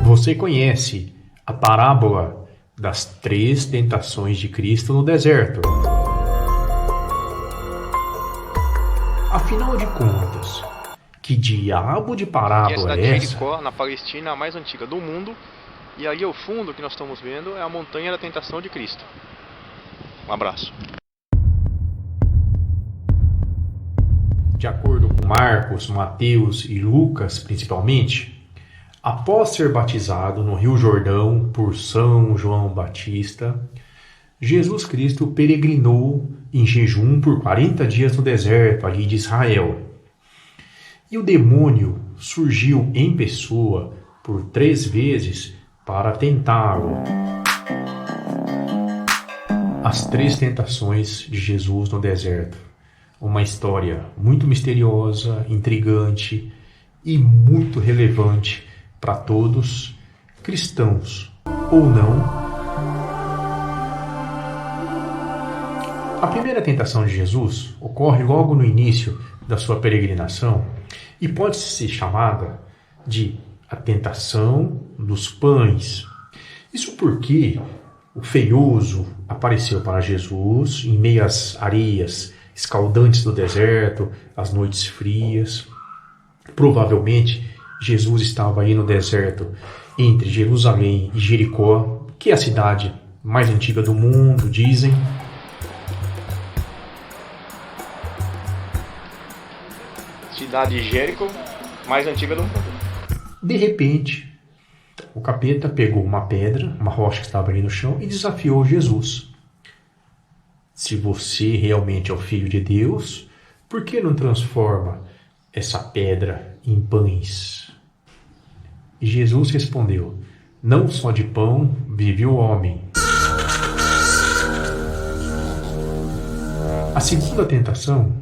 Você conhece a parábola das 3 tentações de Cristo no deserto? Afinal de contas, que diabo de parábola é essa? Jericó, na Palestina, a mais antiga do mundo. E ali ao fundo que nós estamos vendo é a montanha da tentação de Cristo. Um abraço. De acordo com Marcos, Mateus e Lucas, principalmente, após ser batizado no Rio Jordão por São João Batista, Jesus Cristo peregrinou em jejum por 40 dias no deserto ali de Israel. E o demônio surgiu em pessoa por 3 vezes para tentá-lo. As 3 tentações de Jesus no deserto. Uma história muito misteriosa, intrigante e muito relevante para todos, cristãos ou não. A primeira tentação de Jesus ocorre logo no início da sua peregrinação e pode ser chamada de a tentação dos pães. Isso porque o feioso apareceu para Jesus em meio às areias escaldantes do deserto, às noites frias. Provavelmente Jesus estava aí no deserto entre Jerusalém e Jericó, que é a cidade mais antiga do mundo, dizem. Cidade de Jericó, mais antiga do mundo. De repente, o capeta pegou uma pedra, uma rocha que estava ali no chão, e desafiou Jesus. Se você realmente é o Filho de Deus, por que não transforma essa pedra em pães? E Jesus respondeu: não só de pão vive o homem. A segunda tentação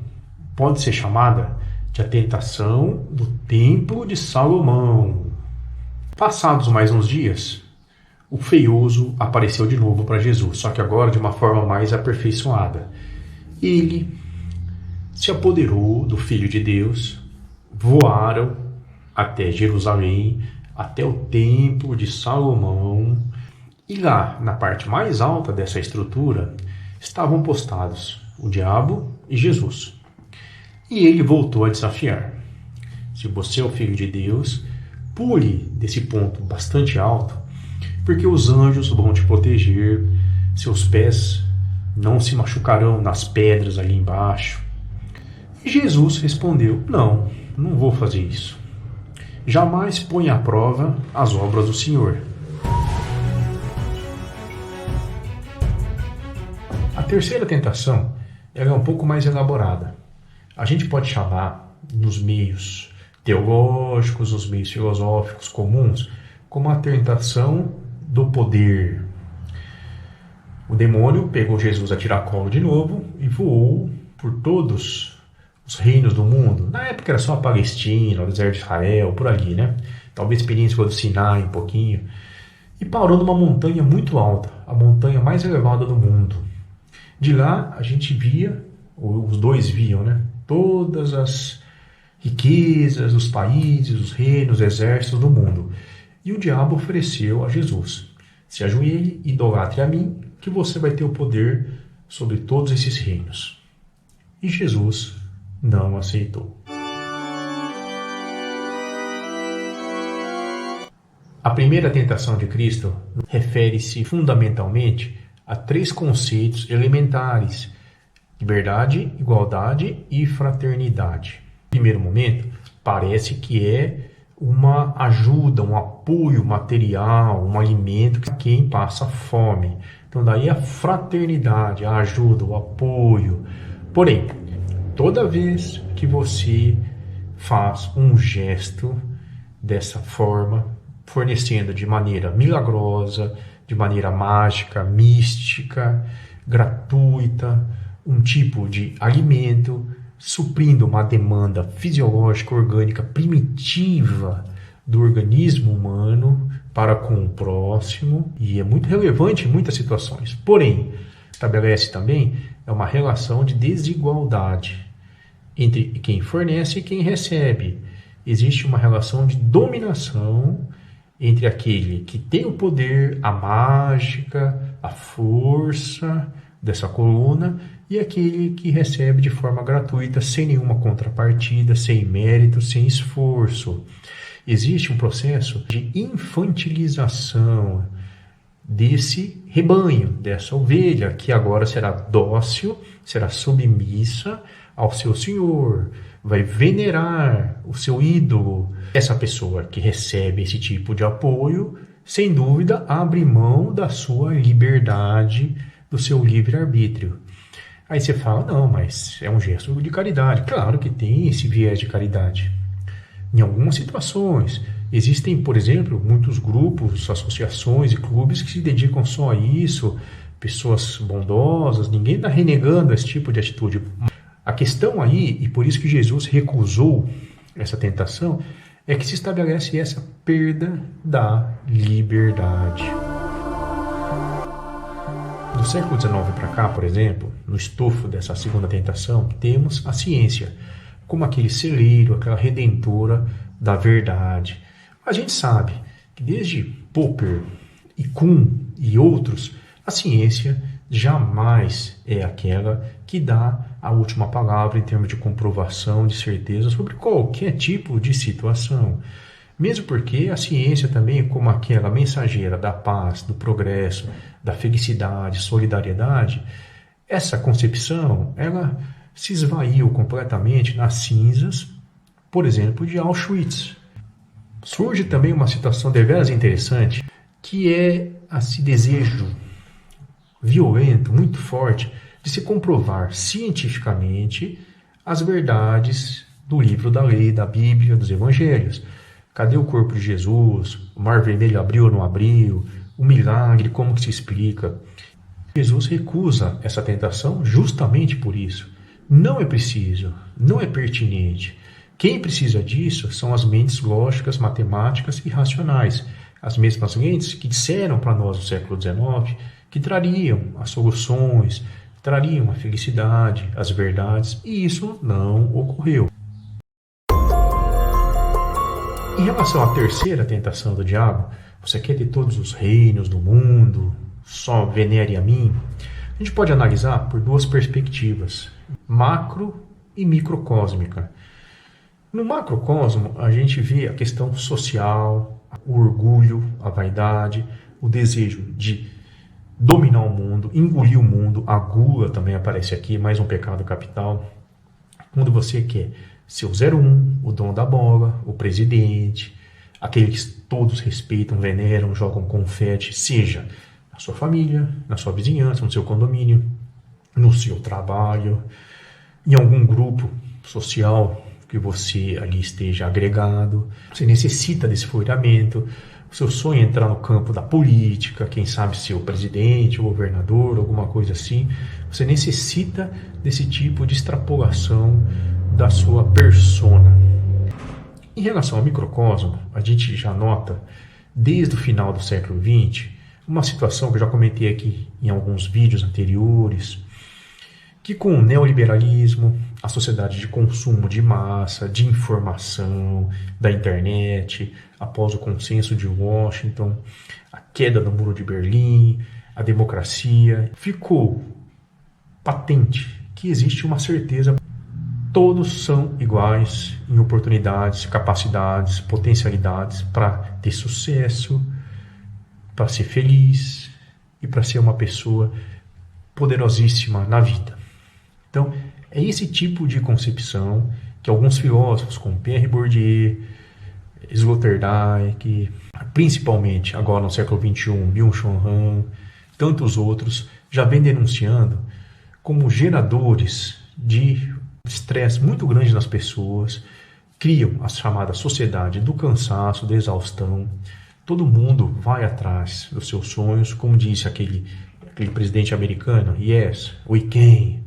pode ser chamada de a tentação do Templo de Salomão. Passados mais uns dias, o feioso apareceu de novo para Jesus, só que agora de uma forma mais aperfeiçoada. Ele se apoderou do Filho de Deus, voaram até Jerusalém, até o Templo de Salomão, e lá, na parte mais alta dessa estrutura, estavam postados o diabo e Jesus. E ele voltou a desafiar: se você é o Filho de Deus, pule desse ponto bastante alto, porque os anjos vão te proteger, seus pés não se machucarão nas pedras ali embaixo. E Jesus respondeu: não vou fazer isso. Jamais ponha à prova as obras do Senhor. A terceira tentação ela é um pouco mais elaborada. A gente pode chamar, nos meios teológicos, nos meios filosóficos comuns, como a tentação do poder. O demônio pegou Jesus a tiracolo de novo e voou por todos os reinos do mundo. Na época era só a Palestina, o deserto de Israel, por ali, né? Talvez Península do Sinai um pouquinho. E parou numa montanha muito alta, a montanha mais elevada do mundo. De lá a gente via, ou os dois viam, né? Todas as riquezas, os países, os reinos, os exércitos do mundo. E o diabo ofereceu a Jesus: se ajoelhe e idolatre a mim, que você vai ter o poder sobre todos esses reinos. E Jesus não aceitou. A primeira tentação de Cristo refere-se fundamentalmente a 3 conceitos elementares: liberdade, igualdade e fraternidade. No primeiro momento, parece que é uma ajuda, um apoio material, um alimento para quem passa fome. Então daí a fraternidade, a ajuda, o apoio. Porém, toda vez que você faz um gesto dessa forma, fornecendo de maneira milagrosa, de maneira mágica, mística, gratuita, um tipo de alimento, suprindo uma demanda fisiológica, orgânica, primitiva do organismo humano para com o próximo, e é muito relevante em muitas situações. Porém, estabelece também uma relação de desigualdade entre quem fornece e quem recebe. Existe uma relação de dominação entre aquele que tem o poder, a mágica, a força dessa coluna e aquele que recebe de forma gratuita, sem nenhuma contrapartida, sem mérito, sem esforço. Existe um processo de infantilização desse rebanho, dessa ovelha, que agora será dócil, será submissa ao seu senhor, vai venerar o seu ídolo. Essa pessoa que recebe esse tipo de apoio, sem dúvida, abre mão da sua liberdade, do seu livre-arbítrio. Aí você fala, não, mas é um gesto de caridade. Claro que tem esse viés de caridade. Em algumas situações, existem, por exemplo, muitos grupos, associações e clubes que se dedicam só a isso, pessoas bondosas, ninguém está renegando esse tipo de atitude. A questão aí, e por isso que Jesus recusou essa tentação, é que se estabelece essa perda da liberdade. Do século XIX para cá, por exemplo, no estofo dessa segunda tentação, temos a ciência, como aquele celeiro, aquela redentora da verdade. A gente sabe que desde Popper e Kuhn e outros, a ciência jamais é aquela que dá a última palavra em termos de comprovação, de certeza sobre qualquer tipo de situação. Mesmo porque a ciência também, como aquela mensageira da paz, do progresso, da felicidade, solidariedade, essa concepção, ela se esvaiu completamente nas cinzas, por exemplo, de Auschwitz. Surge também uma situação deveras interessante, que é esse desejo violento, muito forte, de se comprovar cientificamente as verdades do livro da lei, da Bíblia, dos Evangelhos. Cadê o corpo de Jesus? O Mar Vermelho abriu ou não abriu? O milagre, como que se explica? Jesus recusa essa tentação justamente por isso. Não é preciso, não é pertinente. Quem precisa disso são as mentes lógicas, matemáticas e racionais. As mesmas mentes que disseram para nós no século XIX que trariam as soluções, trariam a felicidade, as verdades, e isso não ocorreu. Em relação à terceira tentação do diabo, você quer ter todos os reinos do mundo, só venere a mim? A gente pode analisar por duas perspectivas, macro e microcósmica. No macrocosmo, a gente vê a questão social, o orgulho, a vaidade, o desejo de dominar o mundo, engolir o mundo, a gula também aparece aqui, mais um pecado capital. Quando você quer ser o 01, o dono da bola, o presidente, aquele que todos respeitam, veneram, jogam confete, seja na sua família, na sua vizinhança, no seu condomínio, no seu trabalho, em algum grupo social que você ali esteja agregado. Você necessita desse folhamento. O seu sonho é entrar no campo da política, quem sabe ser o presidente, o governador, alguma coisa assim. Você necessita desse tipo de extrapolação da sua persona. Em relação ao microcosmo, a gente já nota, desde o final do século XX, uma situação que eu já comentei aqui em alguns vídeos anteriores, que com o neoliberalismo, a sociedade de consumo de massa, de informação, da internet, após o consenso de Washington, a queda do Muro de Berlim, a democracia, ficou patente que existe uma certeza: todos são iguais em oportunidades, capacidades, potencialidades para ter sucesso, para ser feliz e para ser uma pessoa poderosíssima na vida. Então, é esse tipo de concepção que alguns filósofos, como Pierre Bourdieu, Sloterdijk, principalmente agora no século XXI, Byung-Chul Han, tantos outros, já vem denunciando como geradores de estresse muito grande nas pessoas, criam a chamada sociedade do cansaço, da exaustão. Todo mundo vai atrás dos seus sonhos, como disse aquele presidente americano, yes, we can.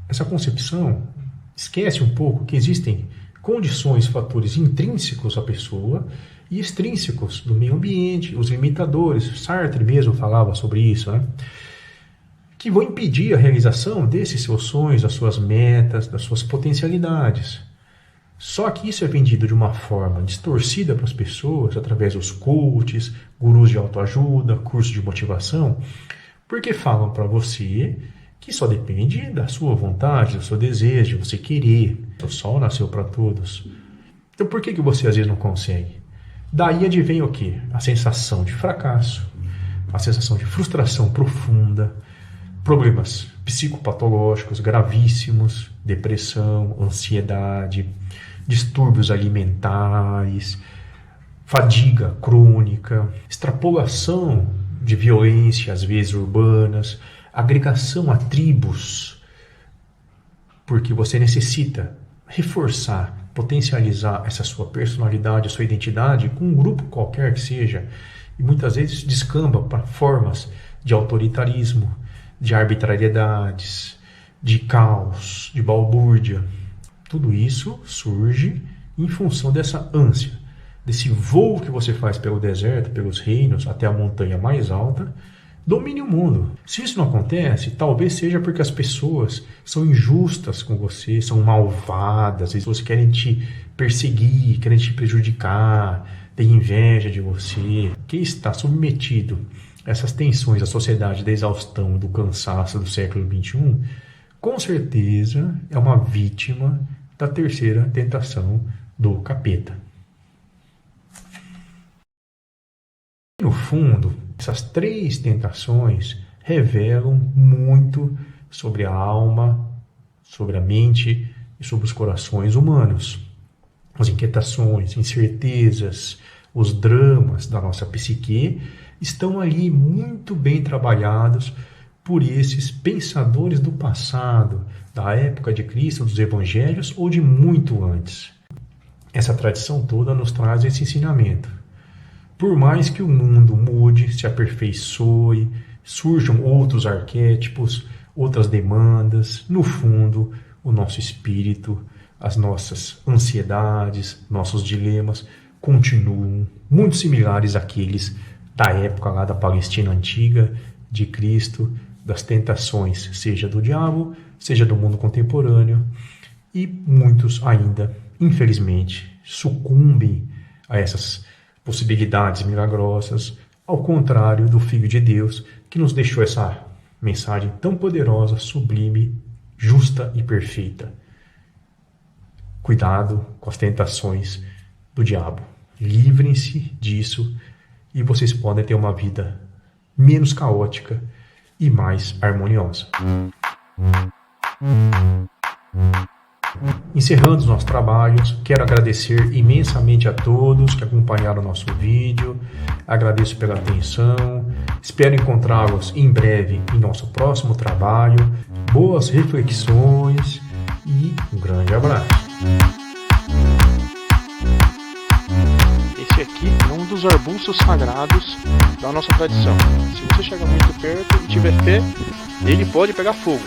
Essa concepção esquece um pouco que existem condições, fatores intrínsecos à pessoa e extrínsecos do meio ambiente, os limitadores. Sartre mesmo falava sobre isso, né? Que vão impedir a realização desses seus sonhos, das suas metas, das suas potencialidades. Só que isso é vendido de uma forma distorcida para as pessoas, através dos coaches, gurus de autoajuda, cursos de motivação, porque falam para você que só depende da sua vontade, do seu desejo, de você querer. O sol nasceu para todos. Então por que você às vezes não consegue? Daí advém o quê? A sensação de fracasso, a sensação de frustração profunda, problemas psicopatológicos gravíssimos, depressão, ansiedade, distúrbios alimentares, fadiga crônica, extrapolação de violência, às vezes urbanas, agregação a tribos, porque você necessita reforçar, potencializar essa sua personalidade, a sua identidade com um grupo qualquer que seja, e muitas vezes descamba para formas de autoritarismo, de arbitrariedades, de caos, de balbúrdia. Tudo isso surge em função dessa ânsia, desse voo que você faz pelo deserto, pelos reinos, até a montanha mais alta, domine o mundo. Se isso não acontece, talvez seja porque as pessoas são injustas com você, são malvadas, as pessoas querem te perseguir, querem te prejudicar, têm inveja de você. Quem está submetido a essas tensões da sociedade, da exaustão, do cansaço do século XXI, com certeza é uma vítima da terceira tentação do capeta. No fundo, essas três tentações revelam muito sobre a alma, sobre a mente e sobre os corações humanos. As inquietações, incertezas, os dramas da nossa psique estão ali muito bem trabalhados por esses pensadores do passado, da época de Cristo, dos evangelhos ou de muito antes. Essa tradição toda nos traz esse ensinamento. Por mais que o mundo mude, se aperfeiçoe, surjam outros arquétipos, outras demandas, no fundo, o nosso espírito, as nossas ansiedades, nossos dilemas continuam muito similares àqueles da época lá da Palestina antiga, de Cristo, das tentações, seja do diabo, seja do mundo contemporâneo, e muitos ainda, infelizmente, sucumbem a essas possibilidades milagrosas, ao contrário do Filho de Deus, que nos deixou essa mensagem tão poderosa, sublime, justa e perfeita. Cuidado com as tentações do diabo. Livrem-se disso e vocês podem ter uma vida menos caótica e mais harmoniosa. Encerrando os nossos trabalhos, quero agradecer imensamente a todos que acompanharam o nosso vídeo. Agradeço pela atenção. Espero encontrá-los em breve em nosso próximo trabalho. Boas reflexões e um grande abraço. Esse aqui é um dos arbustos sagrados da nossa tradição. Se você chegar muito perto e tiver fé, ele pode pegar fogo.